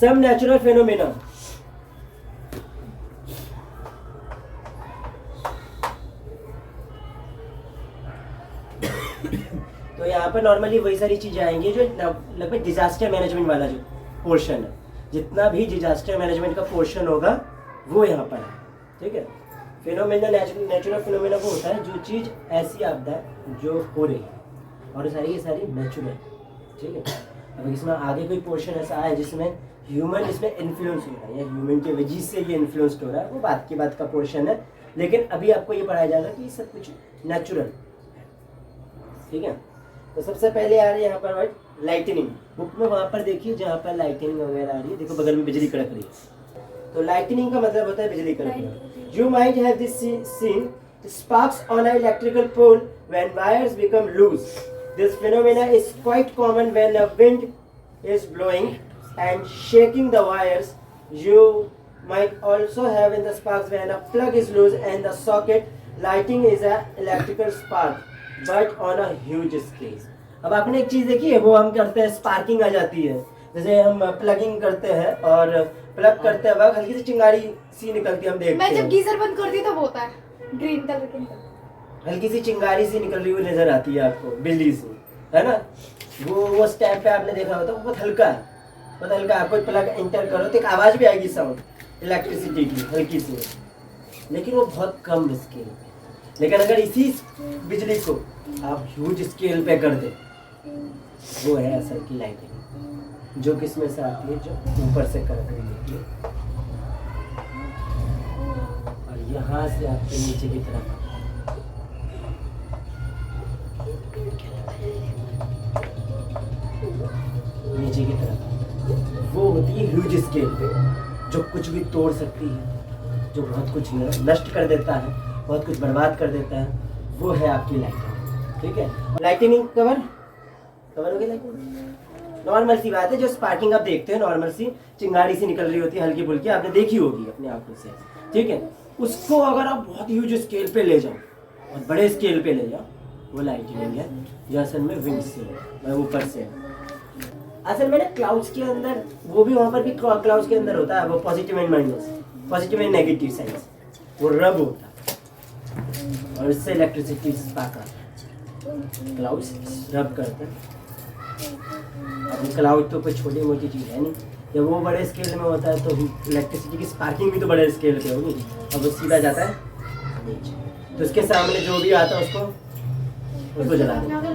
Some natural phenomena. तो यहाँ पर नॉर्मली वही सारी चीजें आएंगी जो लगभग डिजास्टर मैनेजमेंट वाला जो पोर्शन है, जितना भी डिजास्टर मैनेजमेंट का पोर्शन होगा वो यहाँ पर है। ठीक है, फिनोमेना नेचुरल फिनोमेना वो होता है जो चीज़ ऐसी आपदा है जो हो रही है और सारी की सारी नेचुरल। ठीक है, अब इसमें आगे कोई पोर्शन ऐसा आया जिसमें ह्यूमन इसमें इन्फ्लुएंस हो रहा है या ह्यूमन की वजह से ये इन्फ्लुएंस्ड हो रहा है, वो बात की बात का पोर्शन है। लेकिन अभी आपको ये पढ़ाया जाएगा कि सब कुछ नेचुरल। ठीक है, तो सबसे पहले आ रही है यहाँ पर वर्ड लाइटनिंग। बुक में वहाँ पर देखिए जहाँ पर लाइटनिंग वगैरह आ रही है, देखो बगल में बिजली कड़क रही है। तो लाइटनिंग का मतलब होता है बिजली कड़कना। You might have this seen sparks on an electrical pole when wires become loose. This phenomena is quite common when a wind is blowing and shaking the wires. You might also have in the sparks when a plug is loose and the socket. Lighting is an electrical spark, but on a huge scale. अब आपने एक चीज देखी है, वो हम करते हैं स्पार्किंग आ जाती है, जैसे हम प्लगिंग करते हैं और प्लग करते हैं वक्त हल्की सी चिंगारी सी निकलती है, हम देखते हैं। मैं जब गीजर बंद करती हूँ तब होता है ग्रीन कलर के, हल्की सी चिंगारी सी निकल रही हुई नजर आती है आपको बिजली से, है ना। वो उस टाइम पे आपने देखा होता है, बहुत हल्का है, बहुत हल्का। आपको प्लग एंटर करो तो एक आवाज भी आएगी, साउंड इलेक्ट्रिसिटी की हल्की सी, लेकिन वो बहुत कम स्केल पे। लेकिन अगर इसी बिजली को आप ह्यूज स्केल पे कर दे, वो है असल की लाइटिंग, जो किसमें से आती है, जो ऊपर से कर रही है और यहाँ से आपके नीचे की तरफ नीचे की तरफ, वो होती है ह्यूज स्केल पे, जो कुछ भी तोड़ सकती है, जो बहुत कुछ नष्ट कर देता है, बहुत कुछ बर्बाद कर देता है, वो है आपकी लाइटिंग। ठीक है, लाइटिनिंग कवर हो गया। लाइटिंग नॉर्मल सी बात है, जो स्पार्किंग आप देखते हैं नॉर्मल सी चिंगारी सी निकल रही होती है हल्की फुल्की, आपने देखी होगी अपनी आंखों से। ठीक है, उसको अगर आप बहुत ह्यूज स्केल पे ले जाओ, बहुत बड़े स्केल पे ले जाओ, वो लाइटिनिंग है, जो असल में विंड से है, ऊपर से है। असल में ना क्लाउड्स के अंदर, वो भी वहाँ पर भी क्लाउड्स के अंदर होता है वो positive and minus, positive and negative science, वो रब होता है और इससे इलेक्ट्रिसिटी स्पार्क आता है। क्लाउड्स रब करते हैं। अब क्लाउड तो कोई छोटी मोटी चीज़ है नहीं, जब वो बड़े स्केल में होता है तो इलेक्ट्रिसिटी की स्पार्किंग भी तो बड़े स्केल पे होगी। अब वो सीधा जाता है नीचे, तो उसके सामने जो भी आता है उसको जला दो।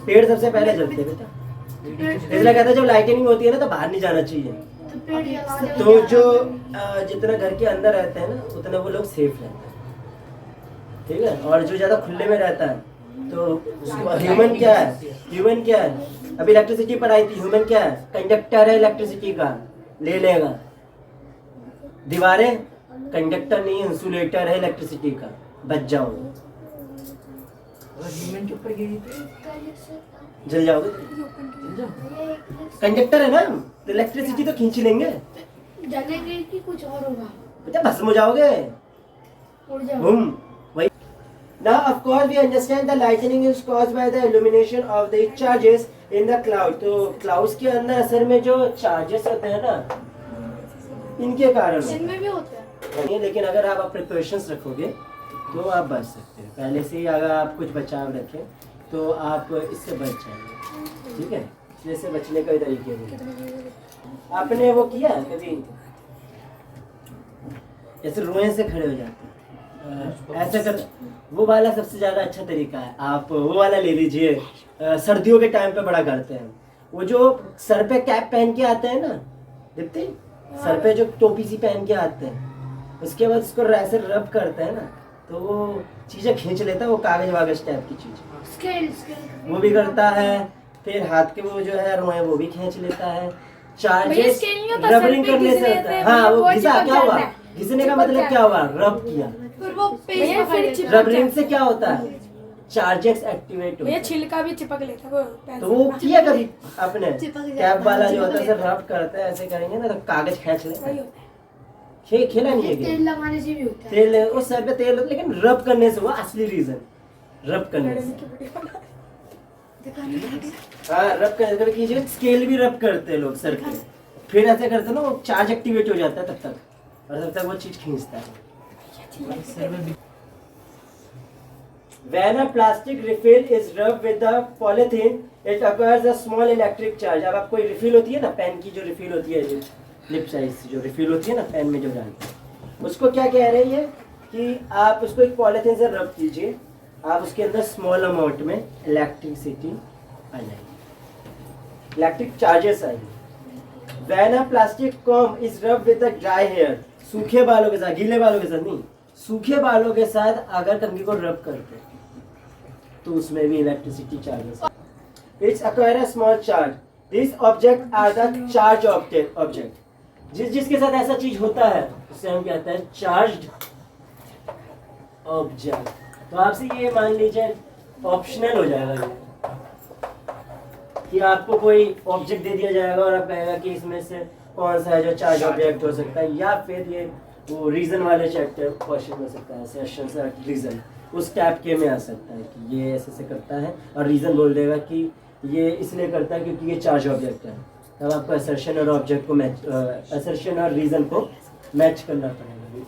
पेड़ सबसे पहले जलते हैं बेटा, इसलिए कहते हैं जब लाइटनिंग होती है ना तो बाहर नहीं जाना चाहिए। तो जो जितना घर के अंदर रहते हैं ना उतना वो लोग सेफ रहते हैं। ठीक है, और जो ज़्यादा खुले में रहता है तो ह्यूमन क्या है, अभी इलेक्ट्रिसिटी पढ़ाई थी, ह्यूमन क्या है, कंडक्टर है इलेक्ट्रिसिटी का, ले लेगा। दीवारें कंडक्टर नहीं, इंसुलेटर है इलेक्ट्रिसिटी का, बच जाओगे। ह्यूमन के ऊपर गिरी जल जाओगे, कंडक्टर है ना, तो इलेक्ट्रिसिटी तो खींच लेंगे। जलेंगे कि कुछ और होगा, बेटा भस्म हो जाओगे, उड़ जाओगे। वही। Now of course we understand the lightning is caused by the illumination of the charges in the cloud. तो clouds के अंदर असल में जो charges होते हैं ना, इनके कारण इनमें भी होता है। लेकिन अगर आप प्रिपरेशंस रखोगे तो आप बच सकते हैं। पहले से ही अगर आप कुछ बचाव रखें तो आप इससे बच जाएंगे। ठीक है, इससे बचने का भी तरीके हैं। आपने वो किया कभी, ऐसे रोए से खड़े हो जाते हैं, ऐसे कर, वो वाला सबसे ज़्यादा अच्छा तरीका है। आप वो वाला ले लीजिए, सर्दियों के टाइम पे बड़ा करते हैं, वो जो सर पे कैप पहन के आते हैं ना, देखते सर पे जो टोपी सी पहन के आते हैं, उसके बाद उसको ऐसे रब करते हैं ना तो वो चीज़ें खींच लेता है, वो कागज वागज टाइप की चीज़ वो भी करता है। फिर हाथ के वो जो है रोए वो भी खींच लेता है। चार्जेस रबरिंग करने से होता है। हाँ, वो घिसा, क्या हुआ, घिसने का मतलब क्या हुआ, रब किया। रबरिंग से क्या होता है, चार्जेस एक्टिवेट होता है, छिलका भी चिपक लेता है। तो वो किया कभी आपने, कैप वाला जो होता है रब करता है, ऐसे करेंगे ना तो कागज खींच लेता है। खेला नहीं है, तेल लगाने से भी होता है, तेल उस सर पे तेल, लेकिन रब करने से हुआ असली रीजन, रब करने से। हाँ, रब कर कीजिए, स्केल भी रब करते हैं लोग सर पे, फिर ऐसे करते ना वो चार्ज एक्टिवेट हो जाता है तब तक, और तब तक वो चीज खींचता है। When a plastic refill is rubbed with the polythene, it occurs a small electric charge. अब आप कोई रिफिल होती है ना, पेन की जो रिफिल होती है, जो लिप साइज जो रिफिल होती है ना पेन में जो डालते हैं, उसको क्या कह रही है कि आप उसको एक पॉलीथीन से रब कीजिए, आप उसके अंदर स्मॉल अमाउंट में इलेक्ट्रिसिटी आ जाएगी, इलेक्ट्रिक चार्जेस आएंगे। When a plastic comb is rubbed with the dry hair, सूखे बालों के साथ, गीले बालों के साथ नहीं, सूखे बालों के साथ अगर कंघी को रब करते हैं तो उसमें भी electricity charges. It's acquire a small charge, this object are the charge object. जिसके साथ ऐसा चीज होता है उसे हम कहते हैं चार्ज्ड ऑब्जेक्ट। तो आपसे ये मान लीजिए ऑप्शनल हो जाएगा ये, कि आपको कोई ऑब्जेक्ट दे दिया जाएगा और आप कहेगा कि इसमें से कौन सा है जो चार्ज ऑब्जेक्ट हो सकता है, या फिर ये वो रीजन वाले चैप्टर क्वेश्चन हो सकता है, सेशन रीजन उस टाइप के में आ सकता है कि ये ऐसे से करता है और रीजन बोल देगा कि ये इसलिए करता है क्योंकि ये चार्ज ऑब्जेक्ट है। तब आपको असर्शन और ऑब्जेक्ट को मैच, असर्शन और रीजन को मैच करना पड़ेगा,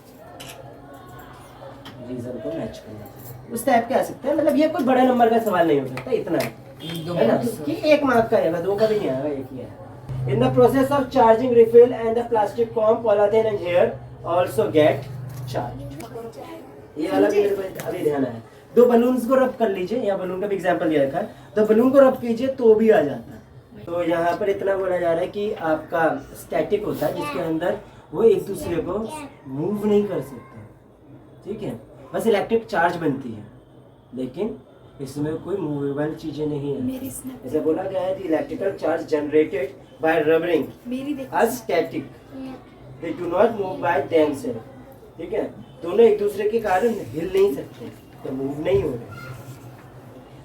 रीजन को मैच करना पड़ेगा, उस टाइप के आ सकते हैं। मतलब ये कोई बड़े नंबर का सवाल नहीं हो सकता, इतना है ना कि 1 मार्क का है, 2 का भी नहीं आएगा, एक ही है। In the process of charging refill and the plastic comb polythene and hair also get charge. ये वाला भी मेरे को अभी ध्यान आया। 2 बलून्स को रब कर लीजिए, यहाँ बलून का भी एग्जांपल दिया था, तो बलून को रब कीजिए तो भी आ जाता है। तो यहाँ पर इतना बोला जा रहा है कि आपका स्टैटिक होता है जिसके अंदर वो एक दूसरे को मूव नहीं कर सकते, ठीक है, बस इलेक्ट्रिक चार्ज बनती है, लेकिन इसमें कोई मूवेबल चीजें नहीं है। जैसे बोला गया है, electrical charge generated by rubbing are static, they do not move by themselves, ठीक है, दोनों एक दूसरे के कारण हिल नहीं सकते, तो मूव नहीं हो रहे।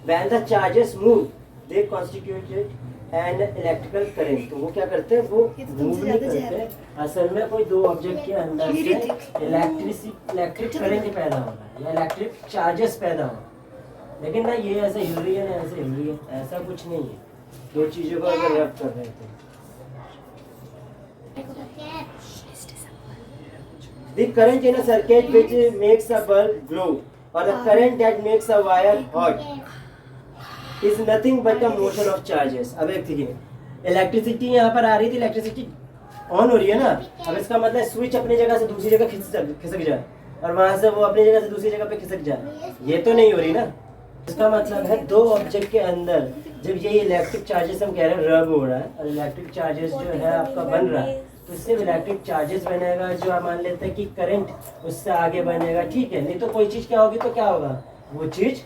When the charges move, they constitute an electrical current। तो वो क्या करते हैं, वो मूव नहीं करते, असल में कोई 2 ऑब्जेक्ट के अंदर से इलेक्ट्रिक करंट पैदा हो रहा है या इलेक्ट्रिक चार्जेस पैदा हो रहा है, लेकिन ना ये ऐसे हिल रही है ना ऐसे हिल रही है, ऐसा कुछ नहीं है। 2 चीजों को अगर रब कर रहे थे, the current in a circuit which makes a bulb glow or the current that makes a wire hot is nothing but a motion of charges। अब एक देखिए, इलेक्ट्रिसिटी यहाँ पर आ रही थी, इलेक्ट्रिसिटी ऑन हो रही है ना, अब इसका मतलब स्विच अपनी जगह से दूसरी जगह खिसक जाए और वहां से वो अपनी जगह से दूसरी जगह पे खिसक जाए, ये तो नहीं हो रही ना। इसका मतलब है 2 ऑब्जेक्ट के अंदर जब ये इलेक्ट्रिक चार्जेस हम कह रहे हैं रब हो रहा है और इलेक्ट्रिक चार्जेस जो है आपका बन रहा है, तो इससे इलेक्ट्रिक चार्जेस बनेगा, जो आप मान लेते हैं कि करंट उससे आगे बनेगा, ठीक है। नहीं तो कोई चीज क्या होगी, तो क्या होगा, वो चीज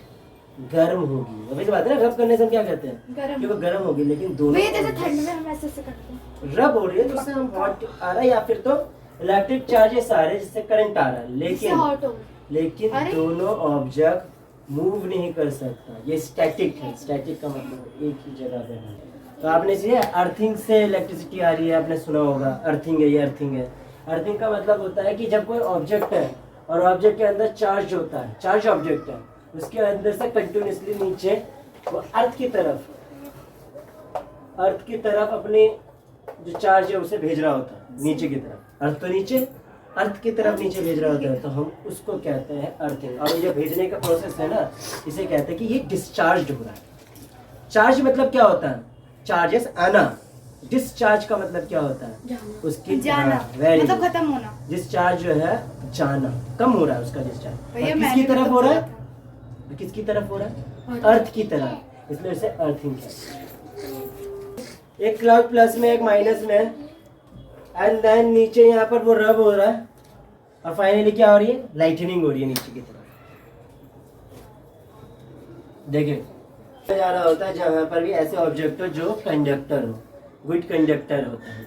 गर्म होगी। अभी तो बात है ना, रब करने से हम क्या कहते हैं, क्योंकि गर्म होगी, लेकिन दोनों ठंड में हम ऐसे करते हैं, रब हो रही है तो उससे हम हॉट आ रहा है, या फिर तो इलेक्ट्रिक चार्जेस आ रहे हैं जिससे करंट आ रहा है, लेकिन दोनों ऑब्जेक्ट मूव नहीं कर सकता, ये स्टैटिक है। स्टैटिक का मतलब एक ही जगह पे है। तो आपने इसे अर्थिंग से इलेक्ट्रिसिटी आ रही है, आपने सुना होगा, अर्थिंग है, ये अर्थिंग है। अर्थिंग का मतलब होता है कि जब कोई ऑब्जेक्ट है और ऑब्जेक्ट के अंदर चार्ज होता है, चार्ज ऑब्जेक्ट है, उसके अंदर से कंटिन्यूसली नीचे वो अर्थ की तरफ अपने जो चार्ज है उसे भेज रहा होता है नीचे की तरफ। अर्थ तो नीचे, अर्थ की तरफ नीचे भेज रहा होता है, तो हम उसको कहते हैं अर्थिंग। और ये जो भेजने का प्रोसेस है ना, इसे कहते हैं कि ये डिस्चार्ज हो रहा है। चार्ज मतलब क्या होता है, चार्जेस आना। डिस्चार्ज का मतलब क्या होता है, उसकी जाना, मतलब खत्म होना। डिस्चार्ज जो है जाना, कम हो रहा है उसका डिस्चार्ज। किसकी तरफ हो रहा है, किसकी तरफ हो रहा है, अर्थ की तरफ, इसलिए उसे अर्थिंग कहते हैं। एक क्लाउड प्लस में एक माइनस में, एंड देन नीचे यहाँ पर वो रब हो रहा है और फाइनली क्या हो रही है, लाइटनिंग हो रही है नीचे की तरफ। देखिए जा रहा होता है जहाँ पर भी ऐसे ऑब्जेक्ट हो जो कंडक्टर हो, गुड कंडक्टर होता है।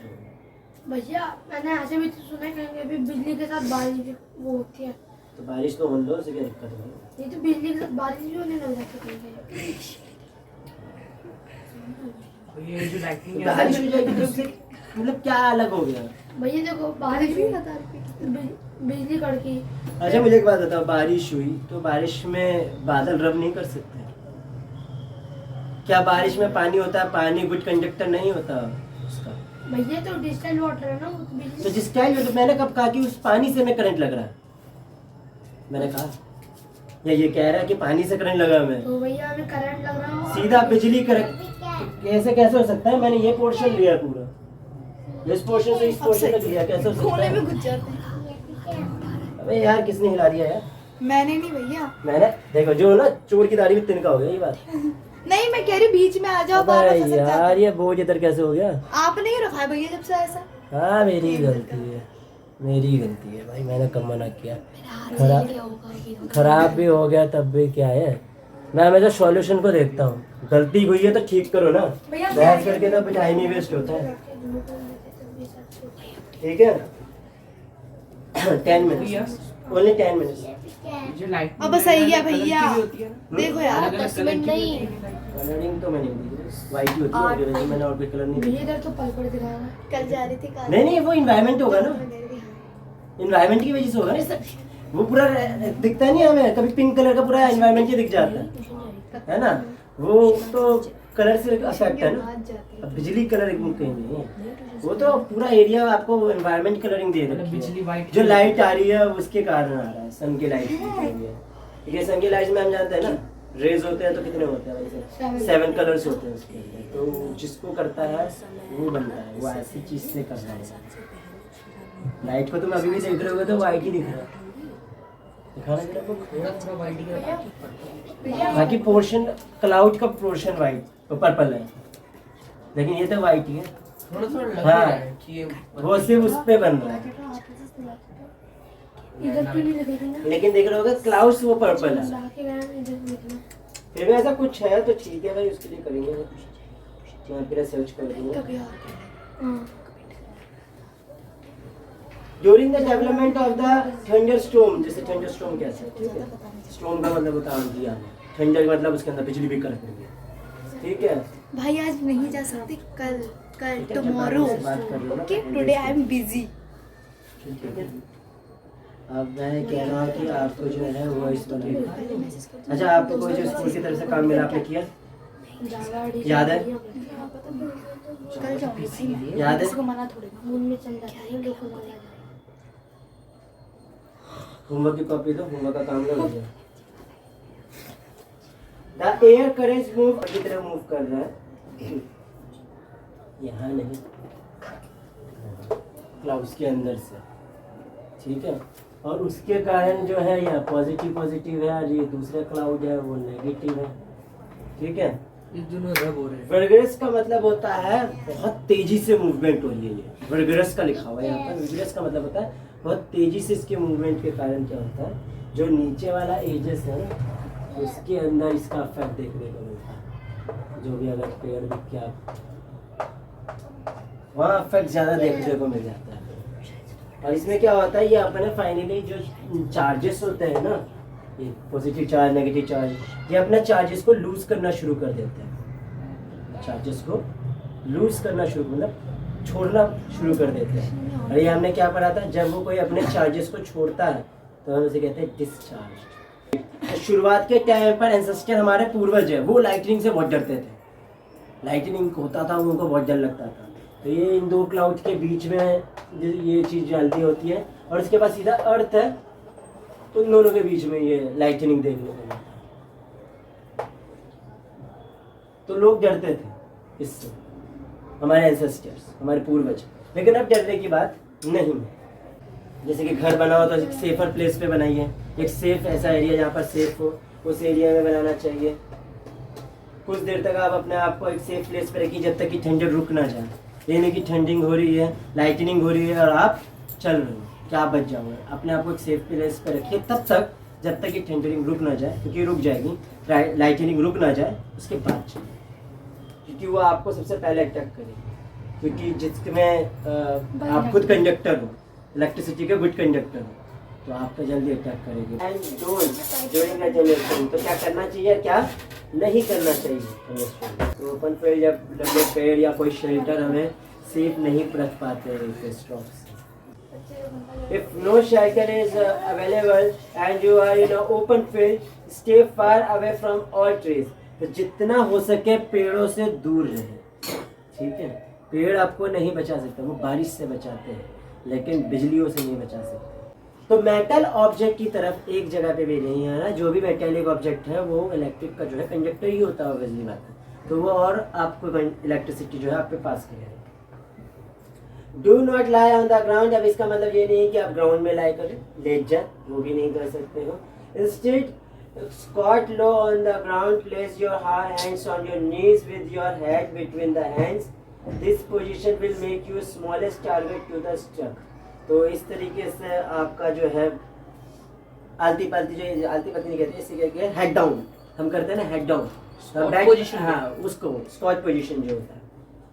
भैया मैंने ऐसे भी तो सुना है कि अभी बिजली के साथ बारिश भी वो होती है, तो बारिश तो होने दो, उसे क्या दिक्कत है, नहीं तो बिजली के साथ बारिश भी होने लग जाती है। ये जो लाइटिंग है, बारिश हो जाएगी तो उससे मतलब क्या अलग हो गया भैया, देखो बारिश भी बिजली कड़की। अच्छा मुझे एक बात बताओ, बारिश हुई तो बारिश में बादल रब नहीं कर सकते, क्या बारिश में पानी होता है, पानी गुड कंडक्टर नहीं होता उसका, भैया तो डिस्टेंस वाटर है ना, वो तो बिजली तो जिस टाइम तो मैंने कब कहा कि उस पानी से हमें करंट लग रहा है? मैंने कहा या ये कह रहा है कि पानी से करंट लगा हमें? तो भैया हमें करंट लग रहा हो सीधा बिजली करंट ऐसे कैसे हो सकता है? मैंने ये पोर्शन लिया पूरा, इस पोर्शन से इस पोर्शन तक लिया, कैसे हो सकता खोले में है? घुस जाते हैं। अबे यार किसने हिला दिया यार? मैंने नहीं भैया, मैंने देखो जो ना चोर की दाढ़ी में तिनका हो गया ये बात। नहीं मैं कह रही बीच में आ जाओ, बार बार अबे फंस यार जाते। ये बोझ इधर कैसे हो गया? आपने ही रखा है भैया जब से ऐसा। हाँ मेरी गलती है, मेरी गलती है भाई, मैंने कब मना किया? खराब भी हो गया तब भी क्या है, मैं हमेशा सॉल्यूशन को देखता हूँ। गलती हुई है तो ठीक करो ना, बहस करके तो टाइम ही वेस्ट होता है। ठीक है 10 मिनट्स, ओनली 10 मिनट्स। जो लाइट अब सही है भैया, देखो यार 10 मिनट नहीं। कलरिंग तो मैंने नहीं दी, वाइट ही होती है ऑर्गेनाइज, मैंने और कोई कलर नहीं भैया दिया। इधर तो पल पड़ दिखा रहा है। कल जा रही थी कार। नहीं वो इन्वायरमेंट होगा ना, इन्वायरमेंट की वजह से होगा ना ये सब। वो पूरा दिखता नहीं हमें, कभी पिंक कलर का पूरा इन्वायरमेंट ही दिख जाता है ना, वो तो कलर से अफेक्ट है ना। अब बिजली कलर कहीं नहीं है, वो तो पूरा एरिया आपको एनवायरनमेंट कलरिंग दे रही बिजली है। white जो लाइट आ रही है उसके कारण आ रहा है, सन की लाइट ठीक है। सन की लाइट में हम जानते हैं ना रेज होते हैं तो कितने होते हैं वैसे 7 कलर्स होते हैं उसके अंदर, तो जिसको करता है वो बनता है, वो ऐसी चीज से करता है। लाइट को तुम अभी भी देख रहे होगे तो वाइट ही दिख रहा है, दिखाना जरा को। थोड़ा थोड़ा वाइट का बाकी पोर्शन क्लाउड का पोर्शन वाइट पर्पल है, लेकिन ये तो वाइट ही है। थोड़ा थोड़ा लग हाँ। रहा है कि ये वो सिर्फ उस पे बन रहा है, इधर क्यों नहीं लगेगी ना? लेकिन देख रहे होगे क्लाउड्स वो पर्पल है। ला के गया ना, इधर देखना। फिर भी ऐसा कुछ है तो ठीक है भाई, उसके लिए करेंगे। मैं फिर सर्च कर दूंगा। हाँ। During the development of the thunderstorm, जैसे थंडरस्टॉर्म कैसे, ठीक है, स्टॉर्म का मतलब होता है आंधी आना, थंडर मतलब उसके अंदर बिजली भी कड़कती है, ठीक है। भाई आज नहीं जा सकती, कल कल ठीक है, टुमारो, जब बात कर लो ना, okay today I am busy. ठीक है। अब मैं कह रहा हूँ कि आपको जो है वो इस तरह, अच्छा आपको कोई जो स्कूल की तरफ से काम मिला आपने किया, याद है? कल जाऊंगी भाई मैं, याद है? किसी को मना थोड़ी ना। मून में चल जाता है लोगों को लगा। होमवर्क की कॉपी दो, होमवर्क का काम लो। द एयर करेंट मूव की तरफ मूव कर रहा है, यहाँ नहीं, क्लाउड्स के अंदर से, ठीक है। और उसके कारण जो है यहाँ पॉजिटिव है और ये दूसरा क्लाउड है वो नेगेटिव है, ठीक है। ये दोनों रब हो रहे हैं। वर्गरस का मतलब होता है बहुत तेजी से मूवमेंट हो रही है, ये वर्गरस का लिखा हुआ है यहाँ पर। वर्गरस का मतलब होता है बहुत तेजी से इसके मूवमेंट के कारण क्या होता है, जो नीचे वाला एजेस है ना उसके अंदर इसका इफेक्ट देखने को मिलता है। जो भी अगर पेड़ दिख के आप वहाँ इफेक्ट ज़्यादा देखने को मिल जाता है। और इसमें क्या होता है, ये अपने फाइनली जो चार्जेस होते हैं ना, ये पॉजिटिव चार्ज नेगेटिव चार्ज, ये अपने चार्जेस को लूज करना शुरू कर देते हैं, चार्जेस को लूज करना शुरू मतलब छोड़ना शुरू कर देते हैं। और ये हमने क्या पढ़ा था, जब वो कोई अपने चार्जेस को छोड़ता है तो हम उसे कहते हैं डिस्चार्ज। तो शुरुआत के टाइम पर एंसेस्टर हमारे पूर्वज है, वो लाइटनिंग से बहुत डरते थे, लाइटनिंग होता था उनको बहुत डर लगता था। तो ये इन दो क्लाउड के बीच में ये चीज़ जल्दी होती है और उसके बाद सीधा अर्थ है, उन दोनों के बीच में ये लाइटनिंग देखने को मिलता है। तो लोग डरते थे इससे, हमारे एंसेस्टर्स, हमारे पूर्वज। लेकिन अब डरने की बात नहीं है। जैसे कि घर बना हो तो एक सेफर प्लेस पे बनाइए, एक सेफ ऐसा एरिया जहाँ पर सेफ हो, उस एरिया में बनाना चाहिए। कुछ देर तक आप अपने आप को एक सेफ प्लेस पे रखिए जब तक कि ठंडक रुक ना जाए। ये नहीं कि ठंडिंग हो रही है, लाइटनिंग हो रही है और आप चल रहे हो, क्या आप बच जाओगे। अपने आप को एक सेफ प्लेस पे रखिए तब तक जब तक कि ठंडनिंग रुक ना जाए, क्योंकि रुक जाएगी, लाइटनिंग रुक ना जाए उसके बाद चलिए, क्योंकि वो आपको सबसे पहले अटैक करेगी। क्योंकि जिसमें आप खुद कंडक्टर हो, इलेक्ट्रिसिटी के गुड कंडक्टर हो, तो आपका जल्दी अटैक करेगी। एंड ड्यूरिंग द जनरेशन तो क्या करना चाहिए, क्या नहीं करना चाहिए। तो ओपन फील्ड या डबल पेड़ या कोई शेल्टर हमें सेफ नहीं रख पाते हैं strokes. If no shelter is available and you are in an open field, stay far away from all trees. तो जितना हो सके पेड़ों से दूर रहे, ठीक है। पेड़ आपको नहीं बचा सकते, वो बारिश से बचाते हैं, लेकिन बिजलियों से नहीं बचा सकते। तो मेटल ऑब्जेक्ट की तरफ एक जगह पे भी नहीं आना। जो भी मेटेलिक ऑब्जेक्ट है वो इलेक्ट्रिक का जो है कंडक्टर ही होता है, बिजली बात है, तो वो और आपको इलेक्ट्रिसिटी जो है आप पे पास करेगा। Do not lie on the ground, अब इसका मतलब ये नहीं है कि आप ग्राउंड में लाई करें, लेट जाए, वो भी नहीं कर सकते हो। Instead squat low on the ground, place your hands on your knees with your head between the hands. This position will make you smallest target to the struck. तो इस तरीके से आपका जो है आलती पालती, जो आलती पालती नहीं कहते, इसे क्या कहते हैं, हेड डाउन हम करते हैं ना, हेड डाउन पोजीशन, हाँ उसको स्क्वाट पोजीशन जो होता है,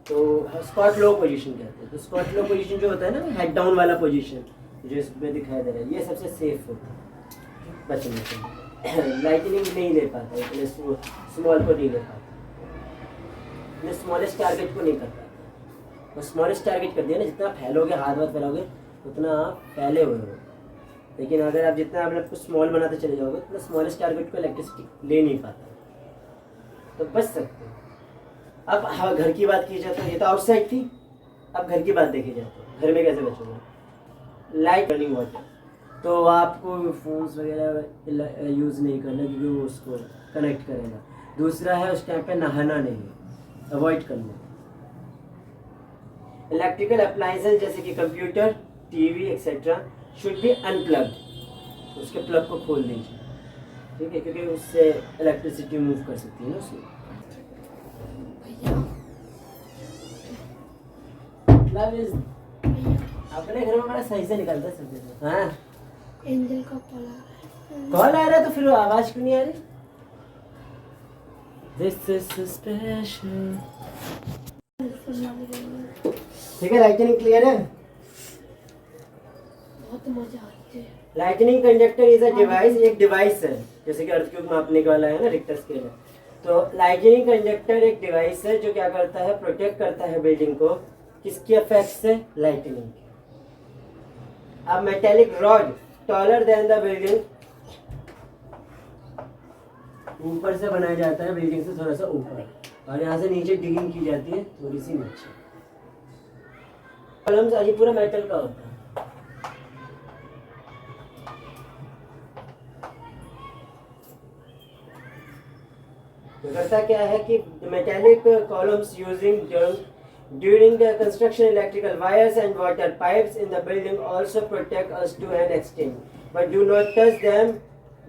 तो स्क्वाट लो पोजीशन कहते हैं। तो स्क्वाट लो पोजीशन जो होता है ना, हेड डाउन वाला पोजीशन जो इसमें दिखाई दे रहा है, ये सबसे सेफ होता है बचने के लिए। लाइटनिंग नहीं ले पाता, इतने स्मॉल को नहीं ले पाता, स्मॉलेस्ट टारगेट को नहीं कर पाता। तो स्मॉलेस्ट टारगेट कर दिया ना, जितना फैलोगे, हाथ वाथ फैलोगे उतना आप फैले हुए हो, लेकिन अगर आप जितना अपने आपको स्मॉल बनाते चले जाओगे उतना स्मॉलेस्ट टारगेट को इलेक्ट्रिसिटी ले नहीं पाता, तो बच सकते हो। अब हाँ, घर की बात की जाए तो ये तो आउटसाइड थी, अब घर की बात देखी जाए तो घर में कैसे बचोगे। लाइट रनिंग वाटर, तो आपको फोन्स वगैरह यूज़ नहीं करना क्योंकि वो उसको कनेक्ट करेगा। दूसरा है उस टाइम पे नहाना नहीं, अवॉइड करना। इलेक्ट्रिकल अप्लायंसेस जैसे कि computer, TV etcetera should be unplugged, उसके प्लग को खोल दीजिए, ठीक है, क्योंकि उससे इलेक्ट्रिसिटी मूव कर सकती है ना उसमें। अपने घर में बड़ा सही से निकलता है सब। हाँ, एंजल का कॉल आ रहा है। कॉल आ रहा है तो फिर आवाज क्यों नहीं आ रही? This is special। ठीक है, लाइटनिंग क्लियर है? बहुत मजा आती है। Lightning conductor is a device, एक डिवाइस है, जैसे कि अर्थक्वेक मापने वाला है ना, रिक्टर स्केल है। तो लाइटनिंग कंडक्टर एक डिवाइस है जो क्या करता है, प्रोटेक्ट करता है बिल्डिंग को, किसके इफेक्ट से, लाइटनिंग। अब metallic rod taller than the building, ऊपर से बनाया जाता है बिल्डिंग से थोड़ा सा ऊपर, और यहाँ से नीचे डिगिंग की जाती है थोड़ी सी नीचे। कॉलम्स ये पूरा मेटल का होता है। तो करता क्या है कि metallic columns using during the construction, electrical wires and water pipes in the building also protect us to an extent, but do not touch them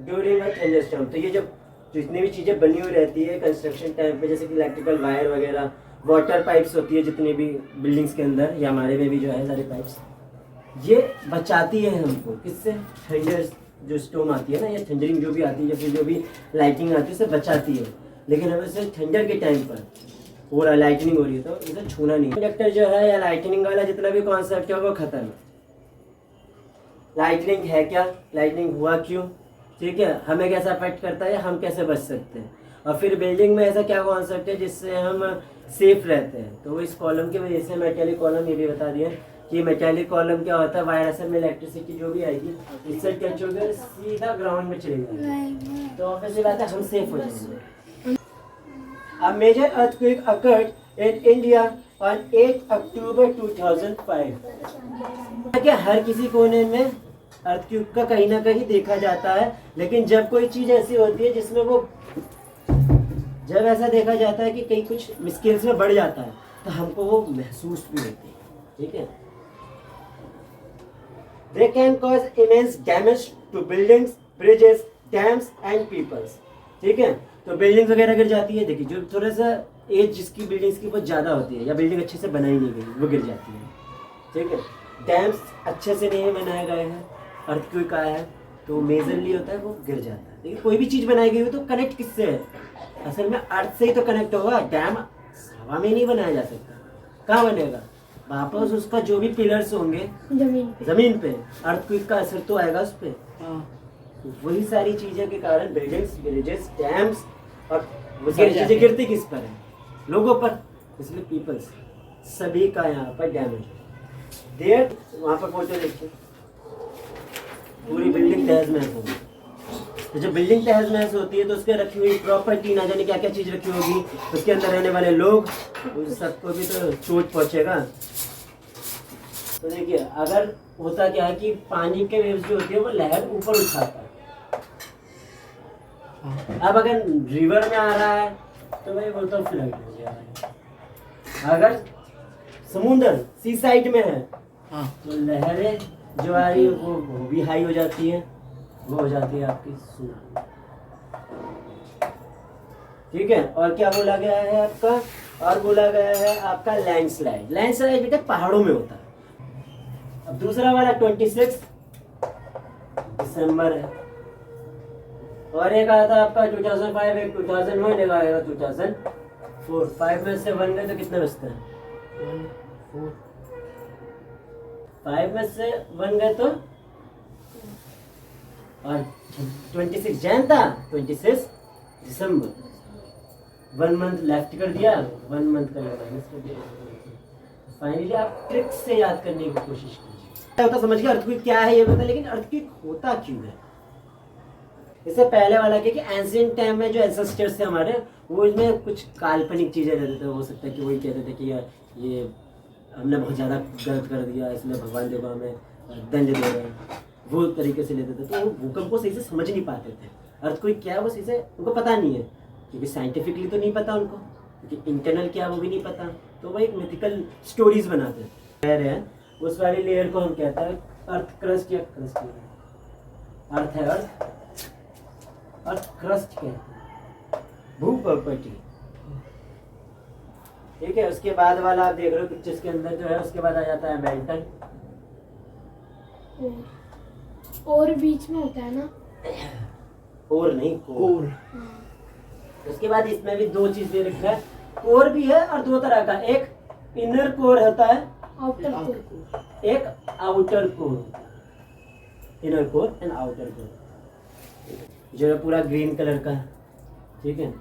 during a thunderstorm। तो ये जब जितनी भी चीज़ें बनी हुई रहती है कंस्ट्रक्शन टाइम पे, जैसे कि इलेक्ट्रिकल वायर वगैरह, वाटर पाइप्स होती है जितनी भी बिल्डिंग्स के अंदर, या हमारे में भी जो है सारी पाइप्स, ये बचाती है हमको किससे, थंडर जो स्टॉर्म आती है ना, या थंडरिंग जो भी आती है, या फिर जो भी लाइटिंग आती है उससे बचाती है। लेकिन हमें से थंडर के टाइम पर हो रहा लाइटनिंग हो रही है तो इसे छूना नहीं। कंडक्टर जो है या लाइटनिंग वाला जितना भी कॉन्सेप्ट है वो खत्म है। लाइटनिंग है क्या, लाइटनिंग हुआ क्यों, ठीक है, हमें कैसा अफेक्ट करता है, हम कैसे बच सकते हैं, और फिर बिल्डिंग में ऐसा क्या कॉन्सेप्ट है जिससे हम सेफ रहते हैं। तो इस कॉलम की वजह से मेटेलिक कॉलम ये भी बता दिया कि मेटेलिक कॉलम क्या होता है, वायर असल में इलेक्ट्रिसिटी जो भी आएगी इससे टच होकर सीधा ग्राउंड में चली जाएगी, तो ऑब्वियसली बात है हम सेफ हो जाएंगे। A major earthquake occurred in India on 8 October 2005। क्या हर किसी कोने में अर्थक्वेक का कहीं ना कहीं देखा जाता है, लेकिन जब कोई चीज ऐसी होती है जिसमें वो, जब ऐसा देखा जाता है कि कहीं कुछ स्केल्स में बढ़ जाता है तो हमको वो महसूस भी होती है, ठीक है। They can cause immense damage to buildings, bridges, dams and peoples। ठीक है, तो बिल्डिंग वगैरह गिर जाती है। देखिए जो थोड़ा सा एज जिसकी बिल्डिंग्स की बहुत ज़्यादा होती है, या बिल्डिंग अच्छे से बनाई नहीं गई, वो गिर जाती है, ठीक है। डैम्स अच्छे से नहीं बनाए गए हैं, अर्थक्वेक आया है तो मेजरली होता है वो गिर जाता है। लेकिन कोई भी चीज़ बनाई गई हो तो कनेक्ट किससे है, असल में अर्थ से ही तो कनेक्ट होगा। डैम हवा में नहीं बनाया जा सकता, कहाँ बनेगा, वापस उसका जो भी पिलर्स होंगे जमीन पे, अर्थक्वेक का असर तो आएगा उस पर। वही सारी चीज़ों के कारण बिल्डिंग्स, ब्रिजेस, डैम्स और वो सारी चीज़ें गिरती किस पर है, लोगों पर, इसलिए पीपल्स सभी का यहाँ पर डैमेज है। देयर वहाँ पर फोटो देखिए, पूरी बिल्डिंग तहस महस होगी। तो जब बिल्डिंग तहस नहस होती है तो उसके रखी हुई प्रॉपर्टी, ना जाने क्या क्या चीज़ रखी होगी, उसके अंदर रहने वाले लोग, उस सबको भी तो चोट पहुँचेगा। तो देखिए अगर होता क्या है कि पानी के वेव्स जो होती है वो लहर ऊपर उठाता है। अब अगर रिवर में आ रहा है तो भाई वो तो फ्लड हो गया। अगर समुंदर सी साइड में है हाँ तो लहरें जो आ रही है वो भी हाई हो जाती है, वो हो जाती है आपकी सुनामी। ठीक है, और क्या बोला गया है आपका, और बोला गया है आपका लैंडस्लाइड। लैंडस्लाइड बेटा पहाड़ों में होता है। अब दूसरा वाला 26 दिसंबर है, और एक आया था आपका 2005, एक 2001, एक आएगा 2004। 5 में से 1 गए तो कितने बचते हैं? 1 4 5 में से 1 गए तो, और 26 जैन था, 26 दिसंबर। 1 मंथ लेफ्ट कर दिया, 1 मंथ का माइनस कर दिया। फाइनली आप ट्रिक से याद करने की कोशिश कीजिए। क्या होता समझ गया अर्थक्वेक क्या है ये पता, लेकिन अर्थक्वेक होता क्यों है? इससे पहले वाला क्या कि एंशिएंट टाइम में जो एंसेस्टर्स थे हमारे, वो इसमें कुछ काल्पनिक चीजें रहते थे। हो सकता है कि वही कहते थे कि यार ये हमने बहुत ज़्यादा गलत कर दिया, इसलिए भगवान देखो हमें दंड दे रहे हैं, वो तरीके से लेते थे। तो वो भूकंप को सही से समझ नहीं पाते थे। अर्थक्वेक क्या है वो सही से उनको पता नहीं है, क्योंकि साइंटिफिकली तो नहीं पता उनको, क्योंकि इंटरनल क्या वो भी नहीं पता। तो वो एक मिथिकल स्टोरीज बनाते लेयर है, उस वाली लेयर को हम कहते हैं अर्थ क्रस्ट या क्रस्ट। अर्थ है अर्थ, अर्थ क्रस्ट कहते हैं, भू प्रॉपर्टी। ठीक है, उसके बाद वाला आप देख रहे हो पिक्चर्स के अंदर जो है, उसके बाद आ जाता है मेल्टन। और बीच में होता है ना, और नहीं कोर। उसके बाद इसमें भी 2 चीज दे रखा है, कोर भी है और 2 तरह का, एक इनर कोर होता है, आउटर कोर। एक outer core. Inner core and outer core जो है पूरा ग्रीन कलर का है। ठीक है,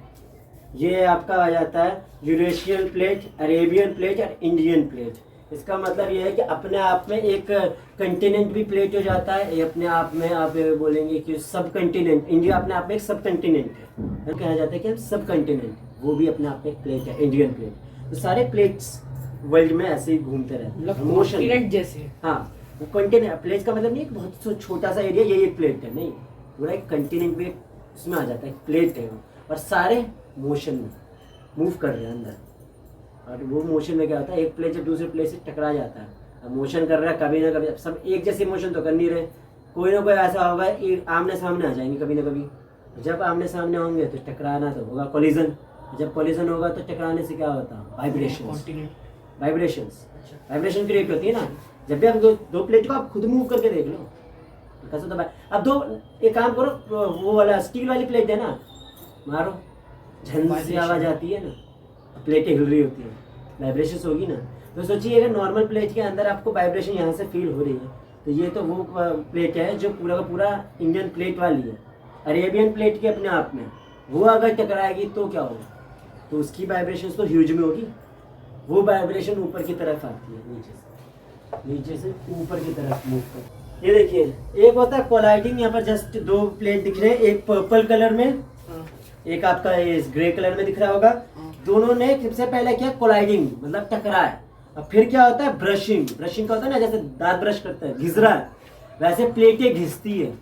ये आपका आ जाता है यूरेशियन प्लेट, अरेबियन प्लेट और इंडियन प्लेट। इसका मतलब ये है कि अपने आप में एक कंटिनेंट भी प्लेट हो जाता है, ये अपने आप में आप बोलेंगे कि सब कंटिनेंट, इंडिया अपने आप में एक सब कंटिनेंट है, कहा जाता है कि हम सब कंटिनेंट, वो भी अपने आप में एक प्लेट है, इंडियन प्लेट। तो सारे प्लेट्स वर्ल्ड में ऐसे ही घूमते रहते हैं, मोशन जैसे। हाँ, वो कंटिनेंट, प्लेट का मतलब नहीं कि बहुत छोटा सा एरिया ये एक प्लेट है, नहीं, पूरा एक कंटिनेंट भी उसमें आ जाता है, प्लेट है वो, और सारे मोशन में मूव कर रहे हैं अंदर। और वो मोशन में क्या होता है, एक प्लेट जब दूसरे प्लेट से टकरा जाता है, अब मोशन कर रहा है कभी ना कभी, अब सब एक जैसे मोशन तो कर नहीं रहे, कोई ना कोई ऐसा होगा आमने सामने आ जाएंगे कभी ना कभी। जब आमने सामने होंगे तो टकराना तो होगा, कोलिजन। जब कोलिजन होगा तो टकराने से क्या होता है, वाइब्रेशंस। वाइब्रेशंस, वाइब्रेशन क्रिएट होती है ना। जब भी आप दो प्लेट को आप खुद मूव करके देख लो कैसे होता है। अब एक काम करो, वो वाला स्टील वाली प्लेट है ना, मारो, झन से आवाज आती है ना, प्लेटें हिल रही होती है, वाइब्रेशंस होगी ना। तो सोचिए अगर नॉर्मल प्लेट के अंदर आपको वाइब्रेशन यहाँ से फील हो रही है, तो ये तो वो प्लेट है जो पूरा का पूरा इंडियन प्लेट वाली है। अरेबियन प्लेट के अपने आप में वो अगर टकराएगी तो क्या होगा, तो उसकी वाइब्रेशंस तो ह्यूज में होगी। वो वाइब्रेशन ऊपर की तरफ आती है, नीचे से ऊपर की तरफ मूव कर। ये देखिए, एक होता है कोलाइडिंग, यहाँ पर जस्ट 2 प्लेट दिख रहे हैं, एक पर्पल कलर में, एक आपका इस ग्रे कलर में दिख रहा होगा। दोनों ने सबसे पहले क्या, कोलाइडिंग मतलब टकराए। अब फिर क्या होता है, ब्रशिंग। ब्रशिंग का होता है ना, जैसे दांत ब्रश करता है, घिस रहा है, वैसे प्लेटें घिसती है,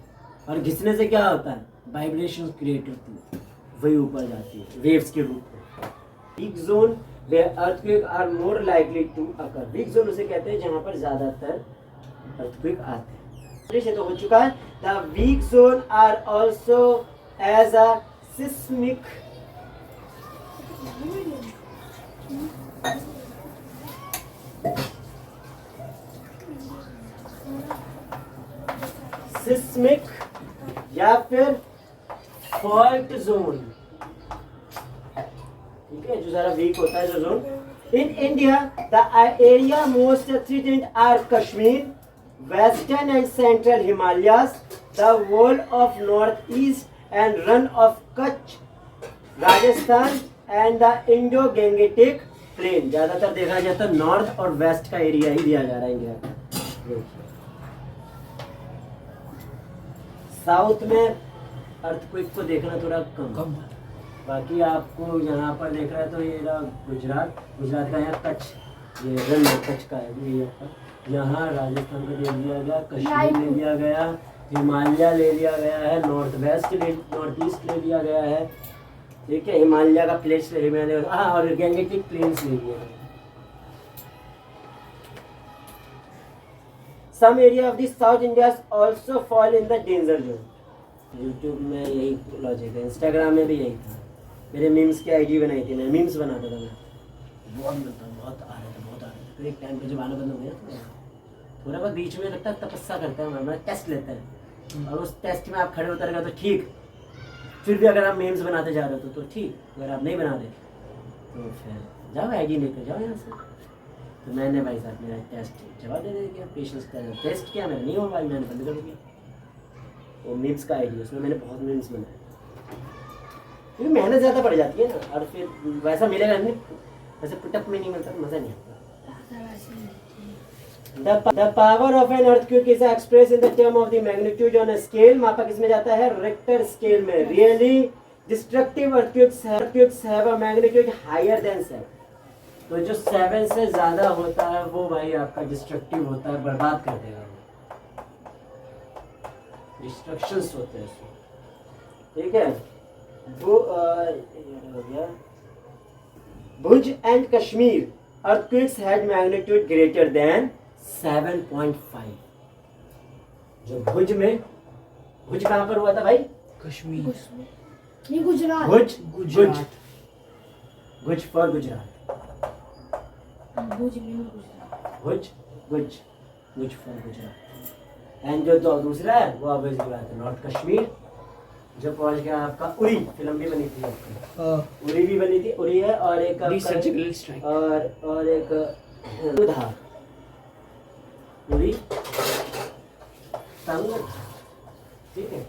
और घिसने से क्या होता है, वाइब्रेशन क्रिएट होती है, वही ऊपर जाती है वेव्स के रूप में। Week zone where earthquake are more likely to occur। Week zone उसे कहते हैं जहां पर ज्यादातर अर्थक्वेक आते हैं। से तो हो चुका है। The weak zone are also as a seismic या फिर फॉल्ट जोन। ठीक है, जो जरा वीक होता है जो जोन। In India the area most threatened are Kashmir, western and central Himalayas, the whole of north east and run of Kutch, Rajasthan and the Indo Gangetic plain. ज्यादातर देखा जाता है नॉर्थ और वेस्ट का एरिया ही दिया जा रहा है इंडिया का। साउथ में अर्थक्वेक को देखना थोड़ा कम। बाकी आपको यहाँ पर देख रहा है तो ये रहा गुजरात का यहाँ कच्छ, ये रन कच्छ का है ये यहाँ राजस्थान को ले लिया गया, कश्मीर ले लिया गया, हिमालय ले लिया गया है, नॉर्थ ईस्ट ले लिया गया है, ठीक है, हिमालय का प्लेस हिमालय और गैंगेटिक प्लेन्स ले लिया है। Some area of the South India also fall in the danger zone. YouTube में यही लॉजिक है, इंस्टाग्राम में भी यही था। मेरे मीम्स की आईडी बनाई थी, मैं मीम्स बनाता था, मैं बहुत आ रहा था। फिर एक टाइम पे जब आना बंद हो गया तो थोड़ा बहुत बीच में लगता है तपस्या करता है, मैं टेस्ट लेता है और उस टेस्ट में आप खड़े उतर गए तो ठीक, फिर भी अगर आप मीम्स बनाते जा रहे हो तो ठीक, अगर आप नहीं बना रहे तो फिर जाओ आईडी लेकर जाओ यहाँ से। तो मैंने भाई साहब मेरा टेस्ट जवाब दे दिया, पेशेंस का टेस्ट किया, मैंने नहीं हो पाया, मैंने बंद कर दिया। वो मीम्स का आईडी, उसमें मैंने बहुत मीम्स बनाए, क्योंकि मेहनत ज़्यादा पड़ जाती है ना, और फिर वैसा मिलेगा नहीं, वैसे पुटअप में नहीं मिलता, मज़ा नहीं आता। The power of an earthquake is expressed in the term of the magnitude on a scale, मापा किस में जाता है, रिक्टर स्केल में। Really destructive earthquakes have a magnitude higher than 7। तो जो 7 से ज़्यादा होता है वो भाई आपका डिस्ट्रक्टिव होता है, बर्बाद कर देगा, डिस्ट्रक्शंस होते हैं उसमें, ठीक है। वो हो गया Bhuj and Kashmir earthquakes had magnitude greater than 7.5। जो भुज में, भुज कहाँ पर हुआ था भाई, कश्मीर नहीं गुजरात, भुज फॉर गुजरात, भुज नहीं गुजरात, भुज फॉर गुजरात। एंड जो दूसरा है वो ऑब्वियसली बात है नॉर्थ कश्मीर, जो पहुंच गया आपका उरी, फिल्म भी बनी थी आपकी, उरी भी बनी थी, उरी है, और एक सर्जिकल स्ट्राइक और एक उधार, उरी तंग, ठीक है।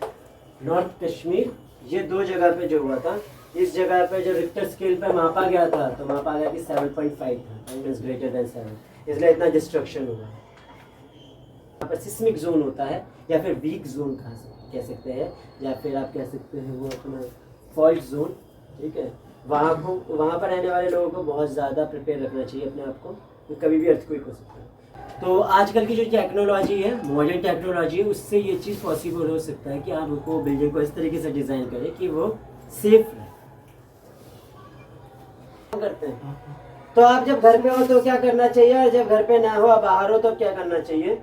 नॉर्थ कश्मीर, ये दो जगह पे जो हुआ था, इस जगह पे जो रिक्टर स्केल पे मापा गया था तो मापा गया कि 7.5 था, मींस ग्रेटर देन 7, इसलिए इतना डिस्ट्रक्शन हुआ। यहाँ पर सिस्मिक जोन होता है या फिर वीक जोन कह सकते हैं, या फिर आप कह सकते हैं वो अपना फॉल्ट जोन, ठीक है। वहाँ पर रहने वाले लोगों को बहुत ज़्यादा प्रिपेयर रखना चाहिए अपने आप को, तो कभी भी अर्थक्वेक हो सकता है। तो आजकल की जो टेक्नोलॉजी है, मॉडर्न टेक्नोलॉजी है, उससे ये चीज़ पॉसिबल हो सकता है कि आप उसको बिल्डिंग को इस तरीके से डिज़ाइन करें कि वो सेफ रहे। करते हैं तो आप जब घर पे हो तो क्या करना चाहिए, और जब घर पे ना हो, आप बाहर हो तो क्या करना चाहिए,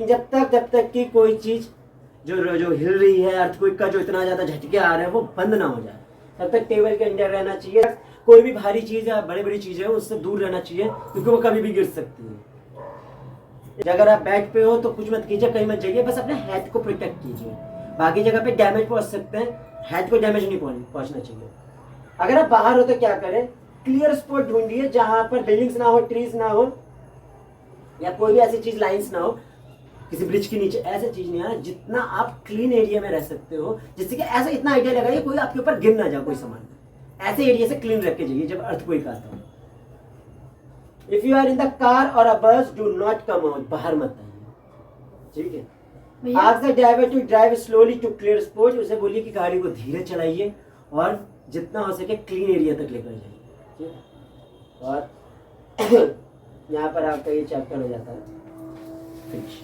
जब तक कि कोई चीज़ जो हिल रही है, अर्थक्वेक का जो इतना ज़्यादा झटके आ रहे हैं वो बंद ना हो जाए, तब तक टेबल के अंदर रहना चाहिए। कोई भी भारी चीज़ है, बड़ी चीज़ है, उससे दूर रहना चाहिए, क्योंकि वो कभी भी गिर सकती है। अगर आप बेड पे हो तो कुछ मत कीजिए, कहीं मत जाइए, बस अपने हेड को प्रोटेक्ट कीजिए। बाकी जगह पे डैमेज पहुंच सकते हैं, हेड को डैमेज नहीं पहुंचना चाहिए। अगर आप बाहर हो तो क्या करें, क्लियर स्पॉट ढूंढिए जहां पर बिल्डिंग्स ना हो, ट्रीज ना हो, या कोई भी ऐसी चीज, लाइंस ना हो, किसी ब्रिज के नीचे, ऐसी चीज नहीं है, जितना आप क्लीन एरिया में रह सकते हो, जिससे कि ऐसा इतना आइडिया लगाइए कोई आपके ऊपर गिर ना जाए कोई सामान, ऐसे एरिया से क्लीन रख के जाइए जब अर्थक्वेक आता हो। If you are in the car और अ बस, डू नॉट कम आउट, बाहर मत आइए, ठीक है। Ask the driver to drive slowly to clear spot, उसे बोलिए कि गाड़ी को धीरे चलाइए और जितना हो सके क्लीन एरिया तक लेकर जाइए, ठीक है। और यहाँ पर आपका ये चैप्टर हो जाता है फिनिश।